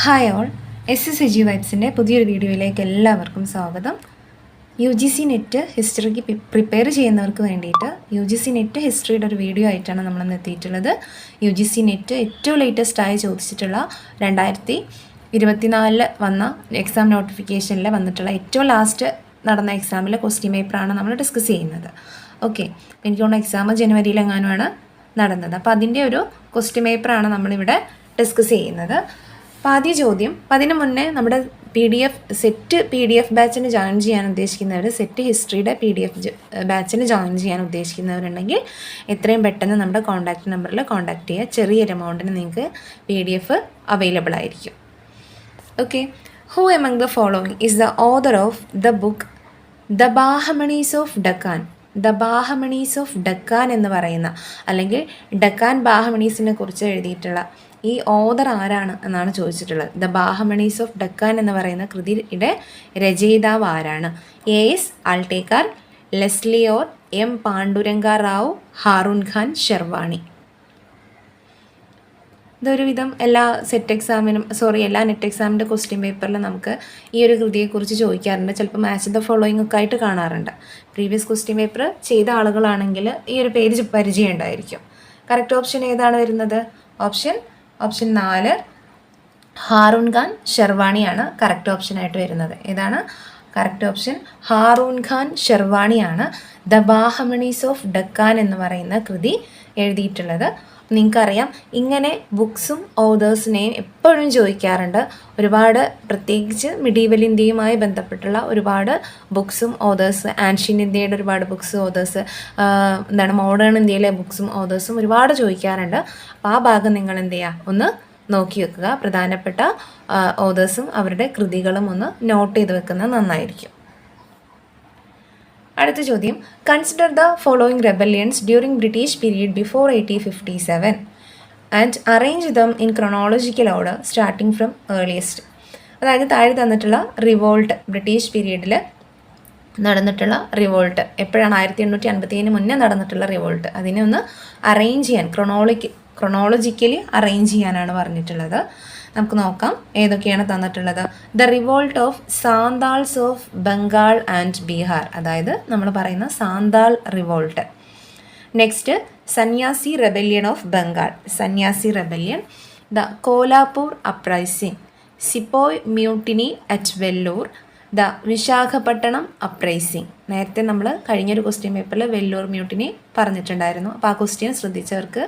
Hi all, SSAG വൈബ്സിൻ്റെ പുതിയൊരു വീഡിയോയിലേക്ക് എല്ലാവർക്കും സ്വാഗതം. UGC നെറ്റ് ഹിസ്റ്ററിക്ക് പ്രിപ്പയർ ചെയ്യുന്നവർക്ക് വേണ്ടിയിട്ട് UGC നെറ്റ് ഹിസ്റ്ററിയുടെ ഒരു വീഡിയോ ആയിട്ടാണ് നമ്മളിന്ന് എത്തിയിട്ടുള്ളത്. UGC നെറ്റ് ഏറ്റവും ലേറ്റസ്റ്റായി ചോദിച്ചിട്ടുള്ള 2024 വന്ന എക്സാം നോട്ടിഫിക്കേഷനിൽ വന്നിട്ടുള്ള ഏറ്റവും ലാസ്റ്റ് നടന്ന എക്സാമിലെ ക്വസ്റ്റ്യൻ പേപ്പറാണ് നമ്മൾ ഡിസ്കസ് ചെയ്യുന്നത്. ഓക്കെ, എനിക്ക് തോന്നുന്നു എക്സാം ജനുവരിയിലെങ്ങാനുമാണ് നടന്നത്. അപ്പോൾ അതിൻ്റെ ഒരു ക്വസ്റ്റ്യൻ പേപ്പറാണ് നമ്മളിവിടെ ഡിസ്കസ് ചെയ്യുന്നത്. അപ്പോൾ ആദ്യ ചോദ്യം, അപ്പോൾ അതിന് മുന്നേ നമ്മുടെ സെറ്റ് PDF ബാച്ചിന് ജോയിൻ ചെയ്യാൻ ഉദ്ദേശിക്കുന്നവർ, സെറ്റ് ഹിസ്റ്ററിയുടെ PDF ബാച്ചിന് ജോയിൻ ചെയ്യാൻ ഉദ്ദേശിക്കുന്നവരുണ്ടെങ്കിൽ എത്രയും പെട്ടെന്ന് നമ്മുടെ കോൺടാക്റ്റ് നമ്പറിൽ കോൺടാക്റ്റ് ചെയ്യുക. ചെറിയൊരു എമൗണ്ടിന് നിങ്ങൾക്ക് PDF അവൈലബിൾ ആയിരിക്കും. Okay, who among the following is the author of the book the Bahmanis of Deccan? The Bahmanis of Deccan എന്ന് പറയുന്ന, അല്ലെങ്കിൽ ഡക്കാൻ ബാഹമണീസിനെ കുറിച്ച് എഴുതിയിട്ടുള്ള ഈ ഓതർ ആരാണ് എന്നാണ് ചോദിച്ചിട്ടുള്ളത്. ദ ബാഹമണീസ് ഓഫ് ഡക്കാൻ എന്ന് പറയുന്ന കൃതിയുടെ രചയിതാവ് ആരാണ്? AS Altekar, Leslie Orr M Panduranga Rao, Haroon Khan Sherwani. ഇതൊരു വിധം എല്ലാ നെറ്റ് എക്സാമിൻ്റെ ക്വസ്റ്റ്യൻ പേപ്പറിൽ നമുക്ക് ഈ ഒരു കൃതിയെക്കുറിച്ച് ചോദിക്കാറുണ്ട്. ചിലപ്പോൾ മാച്ച് ദ ഫോളോയിങ് ഒക്കെ ആയിട്ട് കാണാറുണ്ട്. പ്രീവിയസ് ക്വസ്റ്റ്യൻ പേപ്പർ ചെയ്ത ആളുകളാണെങ്കിൽ ഈ ഒരു പേര് പരിചയം ഉണ്ടായിരിക്കും. കറക്റ്റ് ഓപ്ഷൻ ഏതാണ് വരുന്നത്? ഓപ്ഷൻ 4 ഹാറൂൺ ഖാൻ ഷെർവാണിയാണ് കറക്റ്റ് ഓപ്ഷനായിട്ട് വരുന്നത്. ഏതാണ് കറക്റ്റ് ഓപ്ഷൻ? ഹാറൂൺ ഖാൻ ഷെർവാണിയാണ് ദ ബാഹമണീസ് ഓഫ് ഡക്കാൻ എന്ന് പറയുന്ന കൃതി എഴുതിയിട്ടുള്ളത്. നിങ്ങൾക്കറിയാം, ഇങ്ങനെ ബുക്സും ഓതേഴ്സിനെയും എപ്പോഴും ചോദിക്കാറുണ്ട്. ഒരുപാട്, പ്രത്യേകിച്ച് മിഡീവൽ ഇന്ത്യയുമായി ബന്ധപ്പെട്ടുള്ള ഒരുപാട് ബുക്സും ഓതേഴ്സ്, ആൻഷ്യൻ്റ് ഇന്ത്യയുടെ ഒരുപാട് ബുക്സ് ഓതേഴ്സ്, മോഡേൺ ഇന്ത്യയിലെ ബുക്സും ഓതേഴ്സും ഒരുപാട് ചോദിക്കാറുണ്ട്. അപ്പോൾ ആ ഭാഗം നിങ്ങൾ എന്ത് ചെയ്യുക, ഒന്ന് നോക്കി വെക്കുക. പ്രധാനപ്പെട്ട ഓതേഴ്സും അവരുടെ കൃതികളും ഒന്ന് നോട്ട് ചെയ്ത് വെക്കുന്നത് നന്നായിരിക്കും. അടുത്ത ചോദ്യം, consider the following rebellions during British period before 1857 and arrange them in chronological order starting from earliest. അതായത് താഴെ തന്നിട്ടുള്ള റിവോൾട്ട്, ബ്രിട്ടീഷ് പീരീഡിൽ നടന്നിട്ടുള്ള റിവോൾട്ട് എപ്പോഴാണ്? 1857 മുന്നേ നടന്നിട്ടുള്ള റിവോൾട്ട്. അതിനെ ഒന്ന് അറേഞ്ച് ചെയ്യാൻ, ക്രൊണോളജിക്കലി അറേഞ്ച് ചെയ്യാനാണ് പറഞ്ഞിട്ടുള്ളത്. നമുക്ക് നോക്കാം ഏതൊക്കെയാണ് തന്നിട്ടുള്ളത്. The revolt of Santhals of Bengal and Bihar, അതായത് നമ്മൾ പറയുന്ന സാന്താൾ റിവോൾട്ട്. നെക്സ്റ്റ്, സന്യാസി rebellion of Bengal, Sanyasi rebellion. The Kolhapur uprising, sepoy mutiny at Vellore, the Visakhapatnam uprising. നേരത്തെ നമ്മൾ കഴിഞ്ഞൊരു ക്വസ്റ്റ്യൻ പേപ്പറിൽ വെല്ലൂർ മ്യൂട്ടിനി പറഞ്ഞിട്ടുണ്ടായിരുന്നു. അപ്പോൾ ആ ക്വസ്റ്റ്യൻ ശ്രദ്ധിച്ചവർക്ക്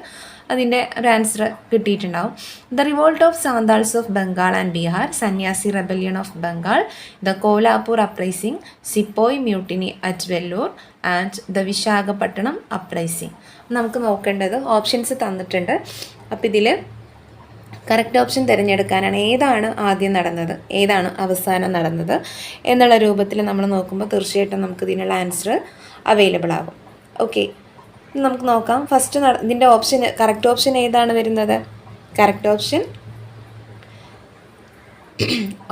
അതിൻ്റെ ഒരു ആൻസർ കിട്ടിയിട്ടുണ്ടാവും. The revolt of Santhals of Bengal and Bihar, Sanyasi rebellion of Bengal, the Kolhapur uprising, sepoy mutiny at Vellore and the Visakhapatnam uprising. നമുക്ക് നോക്കേണ്ടത് ഓപ്ഷൻസ് തന്നിട്ടുണ്ട്. അപ്പോൾ ഇതിൽ കറക്റ്റ് ഓപ്ഷൻ തിരഞ്ഞെടുക്കാനാണ്. ഏതാണ് ആദ്യം നടന്നത്, ഏതാണ് അവസാനം നടന്നത് എന്നുള്ള രൂപത്തിൽ നമ്മൾ നോക്കുമ്പോൾ തീർച്ചയായിട്ടും നമുക്ക് ഇതിനുള്ള ആൻസർ അവൈലബിൾ ആകും. ഓക്കെ, നമുക്ക് നോക്കാം. ഫസ്റ്റ് ഇതിൻ്റെ കറക്റ്റ് ഓപ്ഷൻ ഏതാണ് വരുന്നത്? കറക്റ്റ്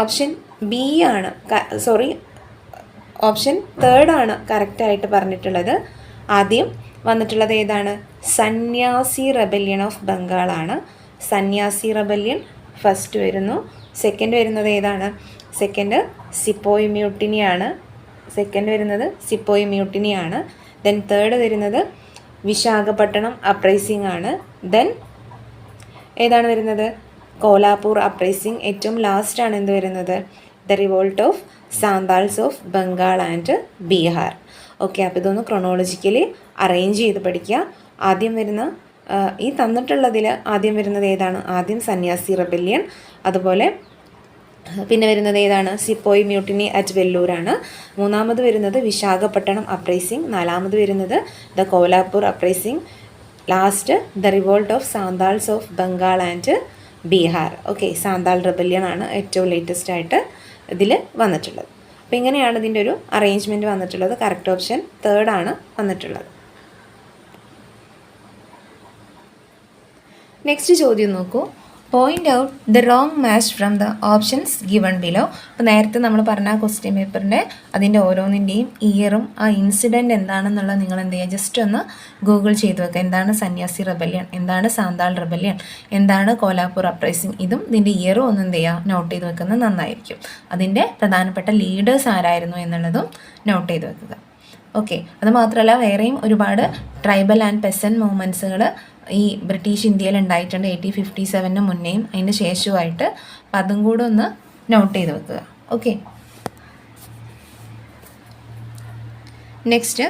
ഓപ്ഷൻ ബി ആണ്. ഓപ്ഷൻ 3 ആണ് കറക്റ്റായിട്ട് പറഞ്ഞിട്ടുള്ളത്. ആദ്യം വന്നിട്ടുള്ളത് ഏതാണ്? സന്യാസി റെബല്യൺ ഓഫ് ബംഗാളാണ്. സന്യാസി റെബല്യൺ ഫസ്റ്റ് വരുന്നു. സെക്കൻഡ് വരുന്നത് ഏതാണ്? സെക്കൻഡ് സിപ്പോയ് മ്യൂട്ടിനിയാണ്. ദെൻ തേർഡ് വരുന്നത് വിശാഖപട്ടണം അപ്രൈസിംഗ് ആണ്. ദെൻ ഏതാണ് വരുന്നത്? കോലാപൂർ അപ്രൈസിംഗ്. ഏറ്റവും ലാസ്റ്റാണ് എന്ത് വരുന്നത്? The revolt of Santhals of Bengal and Bihar. Okay, അപ്പോൾ ഇതൊന്ന് ക്രൊണോളജിക്കലി അറേഞ്ച് ചെയ്ത് പഠിക്കുക. ആദ്യം വരുന്ന ഈ തന്നിട്ടുള്ളതിൽ ആദ്യം വരുന്നത് ഏതാണ്? ആദ്യം സന്യാസി റെബല്യൺ. അതുപോലെ പിന്നെ വരുന്നത് ഏതാണ്? സിപ്പോയ് മ്യൂട്ടിനി അറ്റ് വെല്ലൂരാണ്. മൂന്നാമത് വരുന്നത് വിശാഖപട്ടണം അപ്രൈസിംഗ്. നാലാമത് വരുന്നത് the Kolhapur uprising. Last the revolt of Santhals of Bengal and Bihar. Okay, Santhal rebellion ആണ് ഏറ്റവും ലേറ്റസ്റ്റ് ആയിട്ട് ഇതിൽ വന്നിട്ടുള്ളത്. അപ്പോൾ ഇങ്ങനെയാണ് ഇതിൻ്റെ ഒരു അറേഞ്ച്മെൻറ്റ് വന്നിട്ടുള്ളത്. കറക്റ്റ് ഓപ്ഷൻ 3 ആണ് വന്നിട്ടുള്ളത്. നെക്സ്റ്റ് ചോദ്യം നോക്കൂ. Point out the wrong match from the options given below. അപ്പോൾ നേരത്തെ നമ്മൾ പറഞ്ഞ ക്വസ്റ്റ്യൻ പേപ്പറിൻ്റെ അതിൻ്റെ ഓരോന്നിൻ്റെയും ഇയറും ആ ഇൻസിഡൻറ്റ് എന്താണെന്നുള്ളത് നിങ്ങൾ എന്ത് ചെയ്യുക, ജസ്റ്റ് ഒന്ന് ഗൂഗിൾ ചെയ്ത് വെക്കുക. എന്താണ് സന്യാസി റെബല്യൺ, എന്താണ് സാന്താൾ റെബല്യൺ, എന്താണ് കോലാപൂർ അപ്രൈസിങ്, ഇതും ഇതിൻ്റെ ഇയറും ഒന്ന് എന്ത് ചെയ്യുക, നോട്ട് ചെയ്ത് വെക്കുന്നത് നന്നായിരിക്കും. അതിൻ്റെ പ്രധാനപ്പെട്ട ലീഡേഴ്സ് ആരായിരുന്നു എന്നുള്ളതും നോട്ട് ചെയ്ത് വെക്കുക. ഓക്കെ, അതുമാത്രമല്ല വേറെയും ഒരുപാട് ട്രൈബൽ ആൻഡ് പെസൻ മൂവ്മെൻറ്റ്സുകൾ ഈ ബ്രിട്ടീഷ് ഇന്ത്യയിൽ ഉണ്ടായിട്ടുണ്ട് 1857 മുന്നേയും അതിന് ശേഷവുമായിട്ട്. അപ്പം അതും കൂടെ ഒന്ന് നോട്ട് ചെയ്ത് വെക്കുക. Okay, next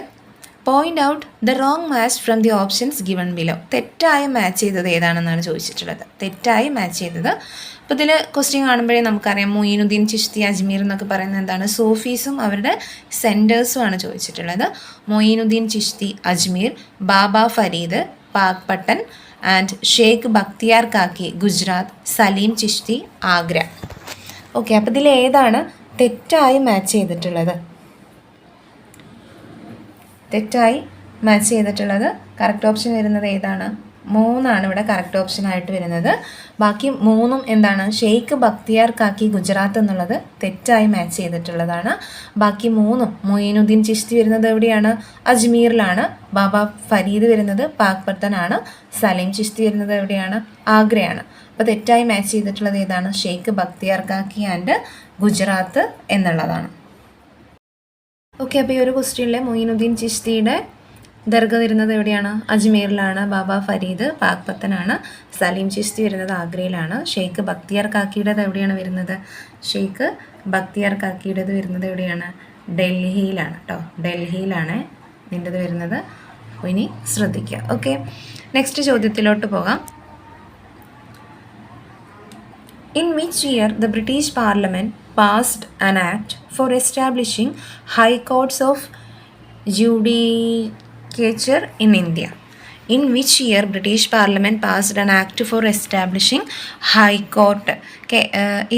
point out the wrong match from the options given below. തെറ്റായി മാച്ച് ചെയ്തത് ഏതാണെന്നാണ് ചോദിച്ചിട്ടുള്ളത്. തെറ്റായി മാച്ച് ചെയ്തത്, അപ്പോൾ ഇതിൽ ക്വസ്റ്റ്യൻ കാണുമ്പോഴേ നമുക്കറിയാം മൊയ്നുദ്ദീൻ ചിശ്തി അജ്മീർ എന്നൊക്കെ പറയുന്നത് എന്താണ്, സൂഫീസും അവരുടെ സെൻറ്റേഴ്സുമാണ് ചോദിച്ചിട്ടുള്ളത്. മൊയ്നുദ്ദീൻ ചിശ്തി അജ്മീർ, ബാബ ഫരീദ് പാക്പട്ടൻ ആൻഡ് ഷേഖ് ബക്തിയാർ കാക്കി ഗുജറാത്ത്, സലീം ചിശ്തി ആഗ്ര. ഓക്കെ, അപ്പോൾ ഇതിൽ ഏതാണ് തെറ്റായി മാച്ച് ചെയ്തിട്ടുള്ളത്? തെറ്റായി മാച്ച് ചെയ്തിട്ടുള്ളത് കറക്റ്റ് ഓപ്ഷൻ വരുന്നത് ഏതാണ്? 3 ഇവിടെ കറക്റ്റ് ഓപ്ഷനായിട്ട് വരുന്നത്. ബാക്കി 3 എന്താണ്, ഷെയ്ഖ് ബക്തിയാർ കാക്കി ഗുജറാത്ത് എന്നുള്ളത് തെറ്റായി മാച്ച് ചെയ്തിട്ടുള്ളതാണ്. ബാക്കി 3 മൊയ്നുദ്ദീൻ ചിശ്തി വരുന്നത് എവിടെയാണ്? അജ്മീറിലാണ്. ബാബ ഫരീദ് വരുന്നത് പാക്പത്തനാണ്. സലീം ചിശ്തി വരുന്നത് എവിടെയാണ്? ആഗ്രയാണ്. അപ്പോൾ തെറ്റായി മാച്ച് ചെയ്തിട്ടുള്ളത് ഏതാണ്? ഷെയ്ഖ് ബക്തിയാർ കാക്കി ആൻഡ് ഗുജറാത്ത് എന്നുള്ളതാണ്. ഓക്കെ, അപ്പോൾ ഈ ഒരു ക്വസ്റ്റ്യനിലെ മൊയ്നുദ്ദീൻ ചിശ്തിയുടെ ദർഗ വരുന്നത് എവിടെയാണ്? അജ്മീറിലാണ്. ബാബ ഫരീദ് പാക്പത്തനാണ്. സലീം ചിശ്തി വരുന്നത് ആഗ്രയിലാണ്. ഷെയ്ഖ് ബക്തിയാർ കാക്കിയുടേത് എവിടെയാണ് വരുന്നത്? ഷെയ്ഖ് ബക്തിയാർ കാക്കിയുടേത് വരുന്നത് എവിടെയാണ്? ഡൽഹിയിലാണ് കേട്ടോ, ഡൽഹിയിലാണ് ഇതിൻ്റെത് വരുന്നത്. അപ്പോൾ ഇനി ശ്രദ്ധിക്കുക. ഓക്കെ, നെക്സ്റ്റ് ചോദ്യത്തിലോട്ട് പോകാം. In which year the British Parliament passed an act for establishing high courts of judicature in India? In which year British Parliament passed an act for establishing high court?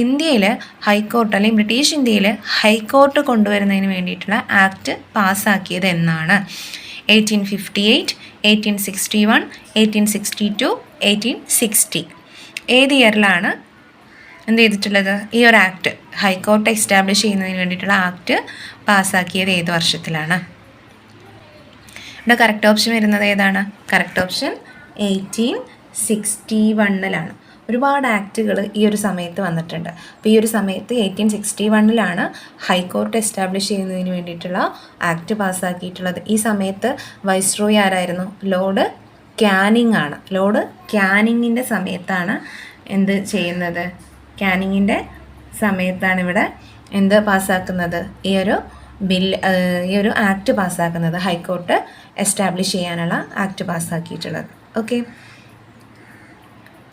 ഇന്ത്യയിൽ high court അല്ലെങ്കിൽ British ഇന്ത്യയിൽ high court കൊണ്ടുവരുന്നതിന് വേണ്ടിയിട്ടുള്ള act പാസ്സാക്കിയത് എന്നാണ്? 1858, 1861, 1862, 1860. ഏത് ഇയറിലാണ് എന്ത് ചെയ്തിട്ടുള്ളത്? ഈ ഒരു ആക്ട് ഹൈക്കോർട്ട് എസ്റ്റാബ്ലിഷ് ചെയ്യുന്നതിന് വേണ്ടിയിട്ടുള്ള ആക്ട് പാസ്സാക്കിയത് ഏത് വർഷത്തിലാണ്? ഇവിടെ കറക്റ്റ് ഓപ്ഷൻ വരുന്നത് ഏതാണ്? Correct option 1861. ഒരുപാട് ആക്റ്റുകൾ ഈ ഒരു സമയത്ത് വന്നിട്ടുണ്ട്. അപ്പോൾ ഈ ഒരു സമയത്ത് 1861 ഹൈക്കോർട്ട് എസ്റ്റാബ്ലിഷ് ചെയ്യുന്നതിന് വേണ്ടിയിട്ടുള്ള ആക്ട് പാസ്സാക്കിയിട്ടുള്ളത്. ഈ സമയത്ത് വൈസ്രോയി ആരായിരുന്നു? ലോർഡ് ക്യാനിങ് ആണ്. ലോർഡ് ക്യാനിങ്ങിൻ്റെ സമയത്താണ് എന്ത് ചെയ്യുന്നത്? ക്യാനിങ്ങിൻ്റെ സമയത്താണ് ഇവിടെ എന്ത് പാസ്സാക്കുന്നത്? ഈ ഒരു ആക്ട് പാസ്സാക്കുന്നത്, ഹൈക്കോർട്ട് എസ്റ്റാബ്ലിഷ് ചെയ്യാനുള്ള ആക്ട് പാസ്സാക്കിയിട്ടുള്ളത്. ഓക്കെ,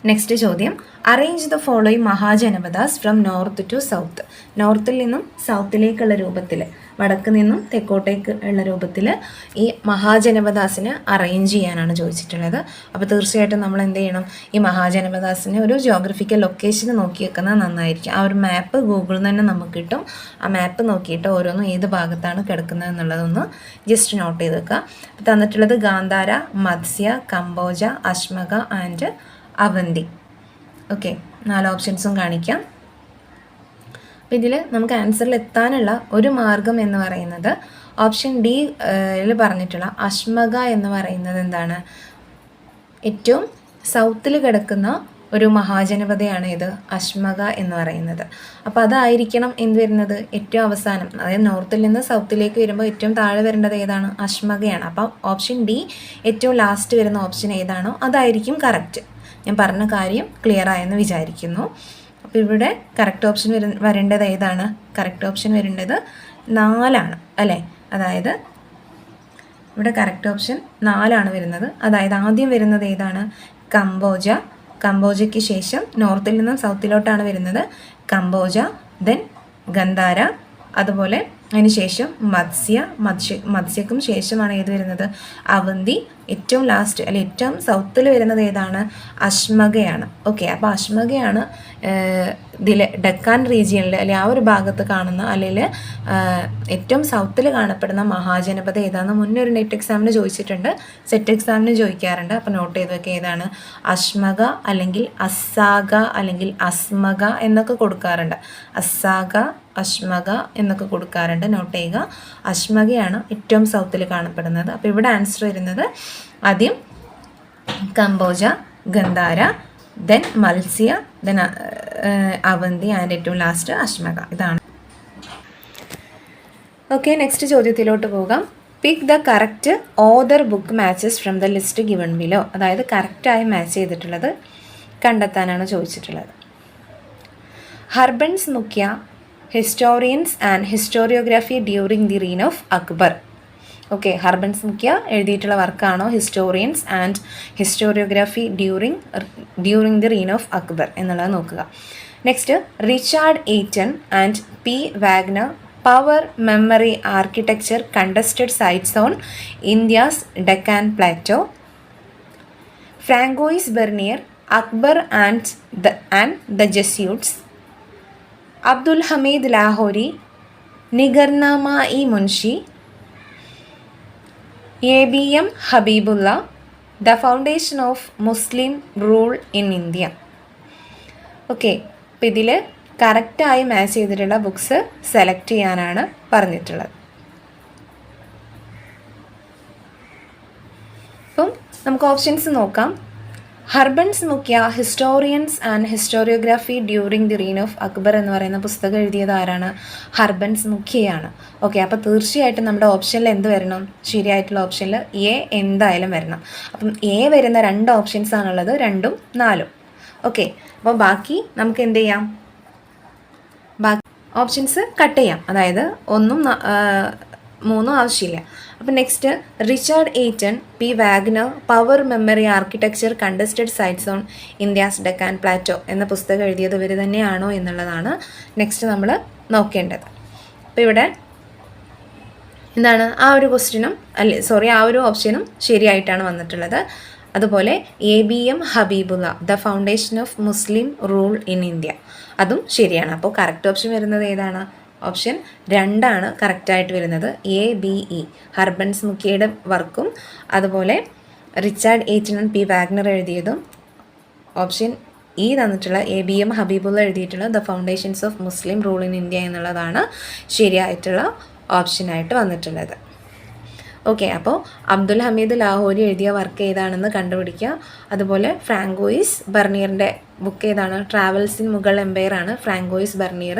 നെക്സ്റ്റ് ചോദ്യം. Arrange the following Mahajanapadas from north to south. നോർത്തിൽ നിന്നും സൗത്തിലേക്കുള്ള രൂപത്തിൽ, വടക്ക് നിന്നും തെക്കോട്ടേക്ക് ഉള്ള രൂപത്തിൽ ഈ മഹാജനപദാസിനെ അറേഞ്ച് ചെയ്യാനാണ് ചോദിച്ചിട്ടുള്ളത്. അപ്പോൾ തീർച്ചയായിട്ടും നമ്മൾ എന്ത് ചെയ്യണം? ഈ മഹാജനപദാസിന് ഒരു ജോഗ്രഫിക്കൽ ലൊക്കേഷൻ നോക്കി വെക്കുന്നത് നന്നായിരിക്കും. ആ ഒരു മാപ്പ് ഗൂഗിളിൽ നിന്ന് തന്നെ നമുക്ക് കിട്ടും. ആ മാപ്പ് നോക്കിയിട്ട് ഓരോന്നും ഏത് ഭാഗത്താണ് കിടക്കുന്നത് എന്നുള്ളതൊന്ന് ജസ്റ്റ് നോട്ട് ചെയ്ത് വെക്കുക. അപ്പോൾ തന്നിട്ടുള്ളത് ഗാന്ധാര, മത്സ്യ, കംബോജ, അശ്മക ആൻഡ് അവന്തി. ഓക്കെ, 4 ഓപ്ഷൻസും കാണിക്കാം. അപ്പോൾ ഇതിൽ നമുക്ക് ആൻസറിൽ എത്താനുള്ള ഒരു മാർഗം എന്ന് പറയുന്നത് ഓപ്ഷൻ ഡി പറഞ്ഞിട്ടുള്ള അശ്മക എന്ന് പറയുന്നത് എന്താണ്? ഏറ്റവും സൗത്തിൽ കിടക്കുന്ന ഒരു മഹാജനപദയാണ് ഇത് അശ്മക എന്ന് പറയുന്നത്. അപ്പോൾ അതായിരിക്കണം എന്ത് വരുന്നത്? ഏറ്റവും അവസാനം, അതായത് നോർത്തിൽ നിന്ന് സൗത്തിലേക്ക് വരുമ്പോൾ ഏറ്റവും താഴെ വരേണ്ടത് ഏതാണ്? അശ്മകയാണ്. അപ്പോൾ ഓപ്ഷൻ ഡി ഏറ്റവും ലാസ്റ്റ് വരുന്ന ഓപ്ഷൻ ഏതാണോ അതായിരിക്കും കറക്റ്റ്. ഞാൻ പറഞ്ഞ കാര്യം ക്ലിയർ ആയെന്ന് വിചാരിക്കുന്നു. അപ്പോൾ ഇവിടെ കറക്റ്റ് ഓപ്ഷൻ വരേണ്ടത് ഏതാണ്? കറക്റ്റ് ഓപ്ഷൻ വരേണ്ടത് 4 അല്ലേ? അതായത് ഇവിടെ കറക്റ്റ് ഓപ്ഷൻ 4 വരുന്നത്. അതായത് ആദ്യം വരുന്നത് ഏതാണ്? കംബോജ. കംബോജയ്ക്ക് ശേഷം നോർത്തിൽ നിന്നും സൗത്തിലോട്ടാണ് വരുന്നത് കംബോജ, ദെൻ ഗന്ധാര, അതുപോലെ അതിന് ശേഷം മത്സ്യക്കും ശേഷമാണ് ഏത് വരുന്നത്? അവന്തി ഏറ്റവും ലാസ്റ്റ് അല്ലെ ഏറ്റവും സൗത്തിൽ വരുന്നത് ഏതാണ്? അശ്മകയാണ്. ഓക്കെ, അപ്പോൾ അശ്മകയാണ് ഇതിൽ ഡെക്കാൻ റീജിയനിൽ അല്ലെ ആ ഒരു ഭാഗത്ത് കാണുന്ന അല്ലെങ്കിൽ ഏറ്റവും സൗത്തിൽ കാണപ്പെടുന്ന മഹാജനപദ ഏതാണെന്ന് മുന്നേ ഒരു നെറ്റ് എക്സാമിന് ചോദിച്ചിട്ടുണ്ട്, സെറ്റ് എക്സാമിന് ചോദിക്കാറുണ്ട്. അപ്പോൾ നോട്ട് ചെയ്ത് വെക്കുക ഏതാണ്? അശ്മക അല്ലെങ്കിൽ അസ്സാഗ അല്ലെങ്കിൽ അസ്മക എന്നൊക്കെ കൊടുക്കാറുണ്ട്. അസ്സാഗ, അശ്മക എന്നൊക്കെ കൊടുക്കാറുണ്ട്. നോട്ട് ചെയ്യുക. അശ്മകയാണ് ഏറ്റവും സൗത്തിൽ കാണപ്പെടുന്നത്. അപ്പോൾ ഇവിടെ ആൻസർ വരുന്നത് ആദ്യം Kamboja, Gandhara, then Matsya, then Avanti and ഏറ്റവും ലാസ്റ്റ് അശ്മക. ഇതാണ്. ഓക്കെ, നെക്സ്റ്റ് ചോദ്യത്തിലോട്ട് പോകാം. Pick the correct author book matches from the list given below. അതായത് കറക്റ്റായി മാച്ച് ചെയ്തിട്ടുള്ളത് കണ്ടെത്താനാണ് ചോദിച്ചിട്ടുള്ളത്. Harbans Mukhia historians and historiography during the reign of Akbar. Okay, Harbans Mukhia എഴുതിയിട്ടുള്ള വർക്കാണോ historians and historiography during the reign of Akbar എന്നുള്ളത് നോക്കുക. Next, Richard Eaton and P Wagner power memory architecture contested sites on India's Deccan plateau. Francois Bernier Akbar and the Jesuits. Abdul Hamid Lahori Nigarnama i Munshi. ABM Habibullah the foundation of Muslim rule in India. Okay, അപ്പം ഇതിൽ കറക്റ്റായി match ചെയ്തിട്ടുള്ള books select ചെയ്യാനാണ് പറഞ്ഞിട്ടുള്ളത്. അപ്പം നമുക്ക് options നോക്കാം. Harbans Mukhia historians and historiography during the reign of Akbar എന്ന് പറയുന്ന പുസ്തകം എഴുതിയത് ആരാണ്? ഹർബൻസ് മുഖ്യയാണ്. ഓക്കെ, അപ്പോൾ തീർച്ചയായിട്ടും നമ്മുടെ ഓപ്ഷനിൽ എന്ത് വരണം? ശരിയായിട്ടുള്ള ഓപ്ഷനിൽ എ എന്തായാലും വരണം. അപ്പം എ വരുന്ന 2 ഓപ്ഷൻസ് ആണുള്ളത്, 2ഉം 4ഉം. ഓക്കെ, അപ്പോൾ ബാക്കി നമുക്ക് എന്ത് ചെയ്യാം? ബാക്കി ഓപ്ഷൻസ് കട്ട് ചെയ്യാം. അതായത് 1ഉം 3ഉം ആവശ്യമില്ല. അപ്പോൾ next, Richard Eaton P Wagner power memory architecture contested sites on India's Deccan plateau എന്ന പുസ്തകം എഴുതിയത് ഇവർ തന്നെയാണോ എന്നുള്ളതാണ് നെക്സ്റ്റ് നമ്മൾ നോക്കേണ്ടത്. അപ്പോൾ ഇവിടെ എന്താണ് ആ ഒരു ക്വസ്റ്റ്യനും ആ ഒരു ഓപ്ഷനും ശരിയായിട്ടാണ് വന്നിട്ടുള്ളത്. അതുപോലെ ABM Habibullah the foundation of Muslim rule in India അതും ശരിയാണ്. അപ്പോൾ കറക്റ്റ് ഓപ്ഷൻ വരുന്നത് ഏതാണ്? ഓപ്ഷൻ 2 കറക്റ്റായിട്ട് വരുന്നത്. ABE ഹർബൻസ് മുഖ്യയുടെ വർക്കും അതുപോലെ റിച്ചാർഡ് എയ്റ്റൺ പി വാഗ്നർ എഴുതിയതും ഓപ്ഷൻ E തന്നിട്ടുള്ള ABM ഹബീബുള്ള എഴുതിയിട്ടുള്ള the foundations of Muslim rule in India എന്നുള്ളതാണ് ശരിയായിട്ടുള്ള ഓപ്ഷനായിട്ട് വന്നിട്ടുള്ളത്. ഓക്കെ, അപ്പോൾ അബ്ദുൽ ഹമീദ് ലാഹോരി എഴുതിയ വർക്ക് ഏതാണെന്ന് കണ്ടുപിടിക്കുക. അതുപോലെ ഫ്രാങ്കോയിസ് ബെർണിയറിൻ്റെ ബുക്ക് ഏതാണ്? ട്രാവൽസ് ഇൻ മുഗൾ എംപയർ ആണ് ഫ്രാങ്കോയിസ് ബെർണിയർ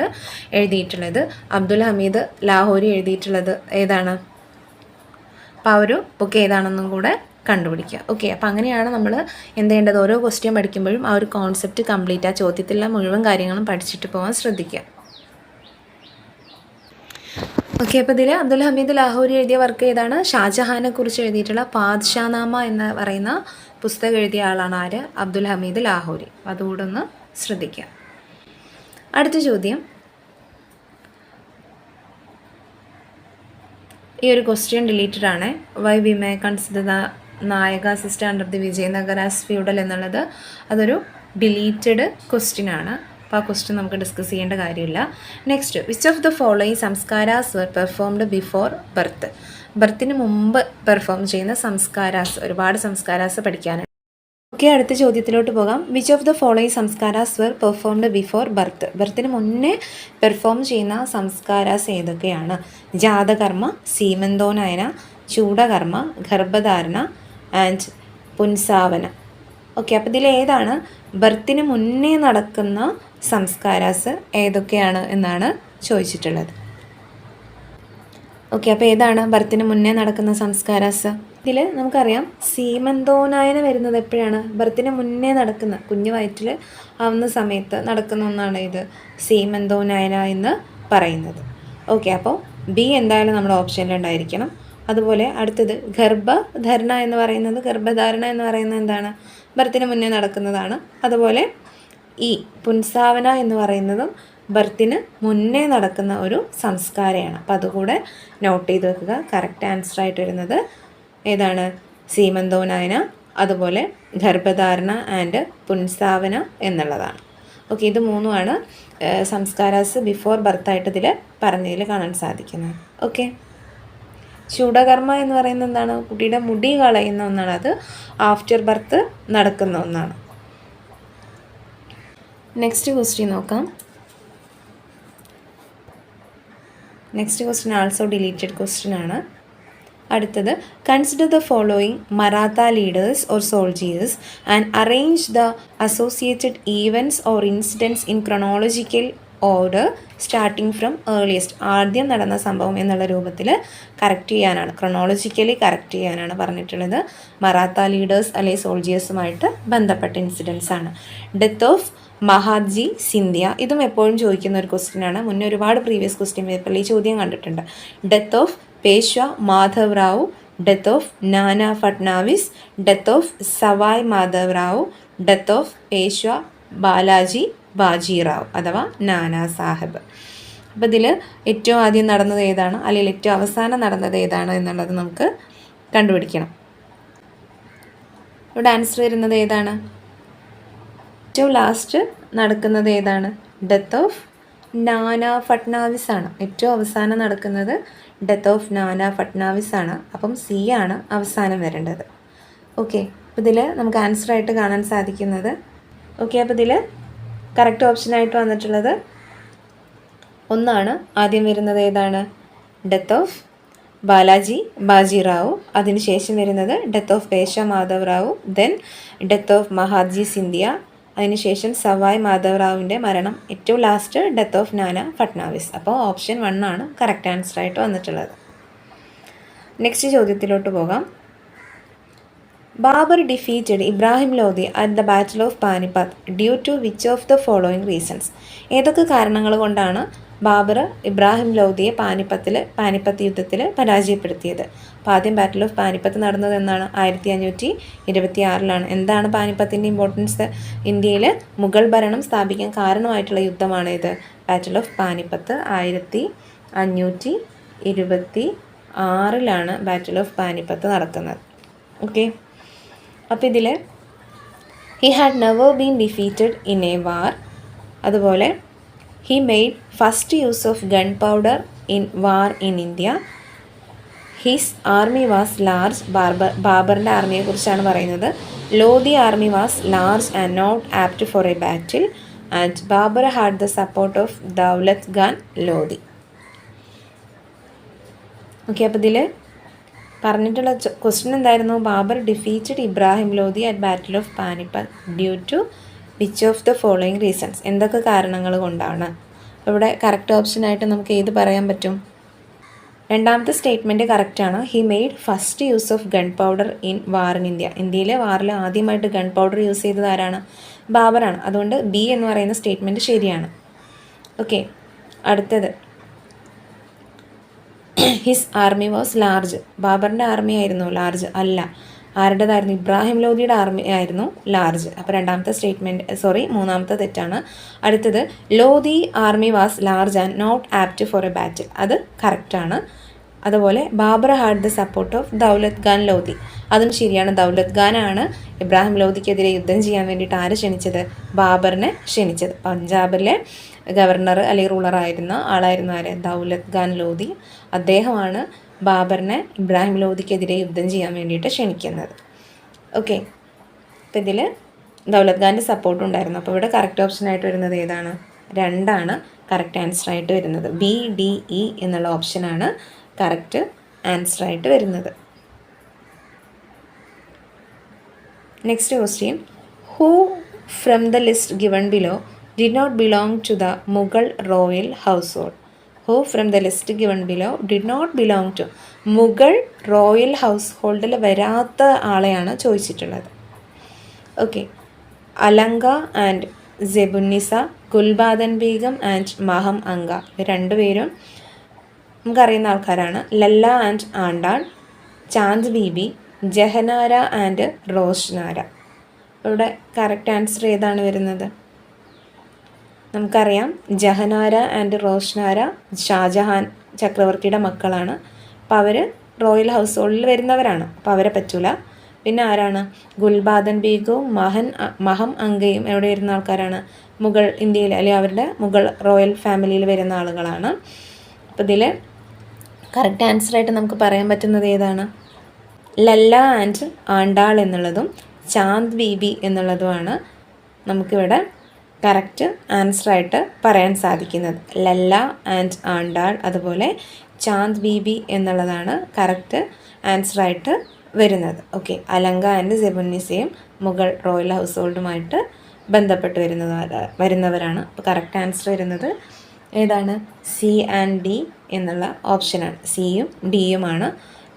എഴുതിയിട്ടുള്ളത്. അബ്ദുൽ ഹമീദ് ലാഹോരി എഴുതിയിട്ടുള്ളത് ഏതാണ്? അപ്പോൾ ആ ഒരു ബുക്ക് ഏതാണെന്നും കൂടെ കണ്ടുപിടിക്കുക. ഓക്കെ, അപ്പോൾ അങ്ങനെയാണ് നമ്മൾ എന്ത് ചെയ്യേണ്ടത്? ഓരോ ക്വസ്റ്റ്യൻ പഠിക്കുമ്പോഴും ആ ഒരു കോൺസെപ്റ്റ് കംപ്ലീറ്റ്, ആ ചോദ്യത്തിലുള്ള മുഴുവൻ കാര്യങ്ങളും പഠിച്ചിട്ട് പോകാൻ ശ്രദ്ധിക്കുക. ഓക്കെ, അപ്പോൾ ഇതിൽ അബ്ദുൽ ഹമീദ് ലാഹോരി എഴുതിയ വർക്ക് ഏതാണ്? ഷാജഹാനെ കുറിച്ച് എഴുതിയിട്ടുള്ള പാദ്ഷാനാമ എന്ന് പറയുന്ന പുസ്തകം എഴുതിയ ആളാണ് ആര്? അബ്ദുൽ ഹമീദ് ലാഹോരി. അതുകൂടെ ഒന്ന് ശ്രദ്ധിക്കുക. അടുത്ത ചോദ്യം, ഈ ഒരു ക്വസ്റ്റ്യൻ ഡിലീറ്റഡ് ആണ്. Why we may consider the Nayaka system under the Vijayanagar as feudal എന്നുള്ളത് അതൊരു ഡിലീറ്റഡ് ക്വസ്റ്റ്യൻ ആണ്. അപ്പോൾ ആ ക്വസ്റ്റ്യൻ നമുക്ക് ഡിസ്കസ് ചെയ്യേണ്ട കാര്യമില്ല. Next, which of the following samskaras were performed before birth. ബർത്തിന് മുമ്പ് പെർഫോം ചെയ്യുന്ന സംസ്കാരാസ്, ഒരുപാട് സംസ്കാരാസ് പഠിക്കാനുണ്ട്. ഓക്കെ, അടുത്ത ചോദ്യത്തിലോട്ട് പോകാം. Which of the following samskaras were performed before birth. ബർത്തിന് മുന്നേ പെർഫോം ചെയ്യുന്ന സംസ്കാരാസ് ഏതൊക്കെയാണ്? ജാതകർമ്മ, സീമന്തോനയന, ചൂടകർമ്മ, ഗർഭധാരണ ആൻഡ് പുൻസാവന. ഓക്കെ, അപ്പോൾ ഇതിൽ ഏതാണ് ബർത്തിന് മുന്നേ നടക്കുന്ന സംസ്കാരാസ് ഏതൊക്കെയാണ് എന്നാണ് ചോദിച്ചിട്ടുള്ളത്. ഓക്കെ, അപ്പോൾ ഏതാണ് ബർത്തിന് മുന്നേ നടക്കുന്ന സംസ്കാരാസ്? ഇതിൽ നമുക്കറിയാം സീമന്തോനായന വരുന്നത് എപ്പോഴാണ്? ബർത്തിന് മുന്നേ നടക്കുന്ന, കുഞ്ഞു വയറ്റിൽ ആവുന്ന സമയത്ത് നടക്കുന്ന ഒന്നാണ് ഇത് സീമന്തോനായന എന്ന് പറയുന്നത്. ഓക്കെ, അപ്പോൾ B എന്തായാലും നമ്മുടെ ഓപ്ഷനിൽ ഉണ്ടായിരിക്കണം. അതുപോലെ അടുത്തത് ഗർഭധാരണ എന്ന് പറയുന്നത് എന്താണ്? ബർത്തിന് മുന്നേ നടക്കുന്നതാണ്. അതുപോലെ പുൻസാവന എന്ന് പറയുന്നതും ബർത്തിന് മുന്നേ നടക്കുന്ന ഒരു സംസ്കാരമാണ്. അപ്പോൾ അതുകൂടെ നോട്ട് ചെയ്ത് വെക്കുക. കറക്റ്റ് ആൻസർ ആയിട്ട് വരുന്നത് ഏതാണ്? സീമന്തോനയന, അതുപോലെ ഗർഭധാരണ ആൻഡ് പുൻസാവന എന്നുള്ളതാണ്. ഓക്കെ, ഇത് മൂന്നുമാണ് സംസ്കാരാസ് ബിഫോർ ബർത്തായിട്ട് ഇതിൽ പറഞ്ഞതിൽ കാണാൻ സാധിക്കുന്നത്. ഓക്കെ, ചൂടകർമ്മ എന്ന് പറയുന്നത് എന്താണ്? കുട്ടിയുടെ മുടി കളയുന്ന ഒന്നാണ്. അത് ആഫ്റ്റർ ബർത്ത് നടക്കുന്ന ഒന്നാണ്. നെക്സ്റ്റ് ക്വസ്റ്റ്യൻ നോക്കാം. Next question also deleted question ആണ്. അടുത്തത്, consider the following Maratha leaders or soldiers and arrange the associated events or incidents in chronological order starting from earliest. ആദ്യം നടന്ന സംഭവം എന്നുള്ള രൂപത്തിൽ കറക്റ്റ് ചെയ്യാനാണ്, ക്രൊണോളജിക്കലി കറക്റ്റ് ചെയ്യാനാണ് പറഞ്ഞിട്ടുള്ളത്. മറാത്ത ലീഡേഴ്സ് അല്ലെങ്കിൽ സോൾജിയേഴ്സുമായിട്ട് ബന്ധപ്പെട്ട ഇൻസിഡൻസ് ആണ്. ഡെത്ത് ഓഫ് മഹാദ്ജി സിന്ധ്യ, ഇതും എപ്പോഴും ചോദിക്കുന്ന ഒരു ക്വസ്റ്റ്യൻ ആണ്. മുന്നേ ഒരുപാട് പ്രീവിയസ് ക്വസ്റ്റ്യൻ പേപ്പറിൽ ഈ ചോദ്യം കണ്ടിട്ടുണ്ട്. Death of Peshwa Madhav Rao, death of Nana Phadnavis, death of Sawai Madhav Rao, death of Peshwa Balaji Bajirao അഥവാ നാനാ സാഹിബ്. അപ്പോൾ ഇതിൽ ഏറ്റവും ആദ്യം നടന്നത് ഏതാണ്, അല്ലെങ്കിൽ ഏറ്റവും അവസാനം നടന്നത് ഏതാണ് എന്നുള്ളത് നമുക്ക് കണ്ടുപിടിക്കണം. ഇവിടെ ആൻസർ വരുന്നത് ഏതാണ്? ഏറ്റവും ലാസ്റ്റ് നടക്കുന്നത് ഏതാണ്? ഡെത്ത് ഓഫ് നാനാ ഫട്നാവിസ് ആണ്. ഏറ്റവും അവസാനം നടക്കുന്നത് ഡെത്ത് ഓഫ് നാനാ ഫട്നാവിസ് ആണ്. അപ്പം സി ആണ് അവസാനം വരേണ്ടത്. ഓക്കെ, അപ്പോൾ ഇതിൽ നമുക്ക് ആൻസറായിട്ട് കാണാൻ സാധിക്കുന്നത്, ഓക്കെ, അപ്പോൾ ഇതിൽ കറക്റ്റ് ഓപ്ഷനായിട്ട് വന്നിട്ടുള്ളത് ഒന്നാണ്. ആദ്യം വരുന്നത് ഏതാണ്? ഡെത്ത് ഓഫ് ബാലാജി ബാജിറാവു, അതിനുശേഷം വരുന്നത് death of Peshwa Madhav Rao, then death of Mahadji Scindia, അതിനുശേഷം സവായ് മാധവ് റാവുവിൻ്റെ മരണം, ഏറ്റവും last death of Nana Fadnavis. അപ്പോൾ ഓപ്ഷൻ 1 ആണ് കറക്റ്റ് ആൻസറായിട്ട് വന്നിട്ടുള്ളത്. നെക്സ്റ്റ് ചോദ്യത്തിലോട്ട് പോകാം. Babur defeated Ibrahim Lodhi at the battle of Panipat due to which of the following reasons. ഏതൊക്കെ കാരണങ്ങൾ കൊണ്ടാണ് ബാബർ ഇബ്രാഹിം ലോധിയെ പാനിപ്പത്ത് യുദ്ധത്തിൽ പരാജയപ്പെടുത്തിയത്? അപ്പോൾ ആദ്യം ബാറ്റിൽ ഓഫ് പാനിപ്പത്ത് നടന്നത് എന്നാണ്? 1526 എന്താണ് പാനിപ്പത്തിൻ്റെ ഇമ്പോർട്ടൻസ്? ഇന്ത്യയിൽ മുഗൾ ഭരണം സ്ഥാപിക്കാൻ കാരണമായിട്ടുള്ള യുദ്ധമാണ് ഇത്, battle of Panipat. 1526 battle of Panipat നടക്കുന്നത്. ഓക്കെ, അപ്പോൾ ഇതിൽ he had never been defeated in a war, അതുപോലെ he made first use of gun powder in war in India, his army was large. ബാബറിൻ്റെ ആർമിയെക്കുറിച്ചാണ് പറയുന്നത്. Lodhi army was large and not apt for a battle, and Babur had the support of Daulat Khan Lodhi. Okay, അപ്പോൾ ഇതിൽ പറഞ്ഞിട്ടുള്ള question എന്തായിരുന്നു? Babur defeated Ibrahim Lodhi at battle of Panipat due to which of the following reasons. എന്തൊക്കെ കാരണങ്ങൾ കൊണ്ടാണ്? ഇവിടെ കറക്റ്റ് ഓപ്ഷനായിട്ട് നമുക്ക് ഏത് പറയാൻ പറ്റും? രണ്ടാമത്തെ സ്റ്റേറ്റ്മെൻറ്റ് കറക്റ്റാണ്. He made first use of gun powder in war in India. ഇന്ത്യയിലെ വാറിൽ ആദ്യമായിട്ട് ഗൺ പൗഡർ യൂസ് ചെയ്തത് ആരാണ്? ബാബറാണ്. അതുകൊണ്ട് ബി എന്ന് പറയുന്ന സ്റ്റേറ്റ്മെൻറ്റ് ശരിയാണ്. ഓക്കെ, അടുത്തത് ഹിസ് ആർമി വാസ് ലാർജ്. ബാബറിൻ്റെ ആർമി ആയിരുന്നു ലാർജ്? അല്ല, ആരുടേതായിരുന്നു? ഇബ്രാഹിം ലോധിയുടെ ആർമി ആയിരുന്നു ലാർജ്. അപ്പോൾ മൂന്നാമത്തെ തെറ്റാണ്. അടുത്തത് Lodhi army was large and not apt for a battle, അത് കറക്റ്റാണ്. അതുപോലെ Babur had the support of Daulat Khan Lodhi, അതും ശരിയാണ്. ദൗലത് ഖാനാണ് ഇബ്രാഹിം ലോധിക്കെതിരെ യുദ്ധം ചെയ്യാൻ വേണ്ടിയിട്ട് ആര് ക്ഷണിച്ചത്? ബാബറിനെ ക്ഷണിച്ചത്. പഞ്ചാബിലെ ഗവർണർ അല്ലെങ്കിൽ റൂളറായിരുന്ന ആളായിരുന്നു ആര്? ദൗലത് ഖാൻ ലോധി. അദ്ദേഹമാണ് ബാബറിനെ ഇബ്രാഹിം ലോധിക്കെതിരെ യുദ്ധം ചെയ്യാൻ വേണ്ടിയിട്ട് ക്ഷണിക്കുന്നത്. ഓക്കെ, അപ്പോൾ ഇതിൽ ദൗലത് ഖാൻ്റെ സപ്പോർട്ട് ഉണ്ടായിരുന്നു. അപ്പോൾ ഇവിടെ കറക്റ്റ് ഓപ്ഷനായിട്ട് വരുന്നത് ഏതാണ്? 2 കറക്റ്റ് ആൻസറായിട്ട് വരുന്നത്. BDE എന്നുള്ള ഓപ്ഷനാണ് കറക്റ്റ് ആൻസറായിട്ട് വരുന്നത്. Next question, who from the list given below did not belong to the Mughal royal household. Who from the list given below did not belong to Mughal royal ഹൗസ്ഹോൾഡിൽ വരാത്ത ആളെയാണ് ചോദിച്ചിട്ടുള്ളത്. Okay, Alanqua and Zebunnisa, Gulbadan Begum and Maham Anga, രണ്ടുപേരും നമുക്കറിയുന്ന ആൾക്കാരാണ്. Lalla and Andal, Chand Bibi, Jahanara and Roshanara. ഇവിടെ correct answer ഏതാണ് വരുന്നത്? നമുക്കറിയാം ജഹനാര ആൻഡ് റോഷ്നാര ഷാജഹാൻ ചക്രവർത്തിയുടെ മക്കളാണ്. അപ്പോൾ അവർ റോയൽ ഹൗസ് ഹോൾഡിൽ വരുന്നവരാണ്. അപ്പോൾ അവരെ പറ്റൂല. പിന്നെ ആരാണ്? ഗുൽബാദൻ ബീഗവും മഹം അങ്കയും എവിടെ വരുന്ന ആൾക്കാരാണ്? മുഗൾ ഇന്ത്യയിൽ, അല്ലെങ്കിൽ അവരുടെ മുഗൾ റോയൽ ഫാമിലിയിൽ വരുന്ന ആളുകളാണ്. അപ്പോൾ ഇതിൽ കറക്റ്റ് ആൻസറായിട്ട് നമുക്ക് പറയാൻ പറ്റുന്നത് ഏതാണ്? ലല്ല ആൻഡ് ആണ്ടാൾ എന്നുള്ളതും ചാന്ദ് ബീബി എന്നുള്ളതുമാണ് നമുക്കിവിടെ കറക്റ്റ് ആൻസറായിട്ട് പറയാൻ സാധിക്കുന്നത്. ലല്ല ആൻഡ് ആണ്ടാൾ, അതുപോലെ ചാന്ദ് ബീബി എന്നുള്ളതാണ് കറക്റ്റ് ആൻസറായിട്ട് വരുന്നത്. ഓക്കെ, അലങ്ക ആൻഡ് സെബുന്നിസയും മുഗൾ റോയൽ ഹൗസ് ഹോൾഡുമായിട്ട് ബന്ധപ്പെട്ട് വരുന്നവരാണ്. അപ്പോൾ കറക്റ്റ് ആൻസർ വരുന്നത് ഏതാണ്? സി ആൻഡ് ഡി എന്നുള്ള ഓപ്ഷനാണ്. സിയും ഡിയുമാണ്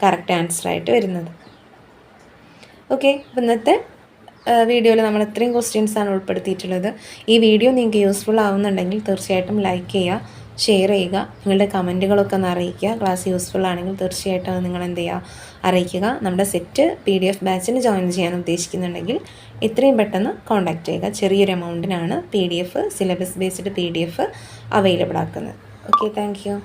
കറക്റ്റ് ആൻസറായിട്ട് വരുന്നത്. ഓക്കെ, അപ്പോൾ ഇന്നത്തെ വീഡിയോയിൽ നമ്മൾ ഇത്രയും ക്വസ്റ്റ്യൻസാണ് ഉൾപ്പെടുത്തിയിട്ടുള്ളത്. ഈ വീഡിയോ നിങ്ങൾക്ക് യൂസ്ഫുൾ ആവുന്നുണ്ടെങ്കിൽ തീർച്ചയായിട്ടും ലൈക്ക് ചെയ്യുക, ഷെയർ ചെയ്യുക, നിങ്ങളുടെ കമൻറ്റുകളൊക്കെ ഒന്ന് അറിയിക്കുക. ക്ലാസ് യൂസ്ഫുൾ ആണെങ്കിൽ തീർച്ചയായിട്ടും നിങ്ങൾ എന്ത് ചെയ്യുക, അറിയിക്കുക. നമ്മുടെ സെറ്റ് PDF ബാച്ചിന് ജോയിൻ ചെയ്യാൻ ഉദ്ദേശിക്കുന്നുണ്ടെങ്കിൽ എത്രയും പെട്ടെന്ന് കോൺടാക്റ്റ് ചെയ്യുക. ചെറിയൊരു എമൗണ്ടിനാണ് PDF syllabus based PDF available ആക്കുന്നത്. Okay, thank U.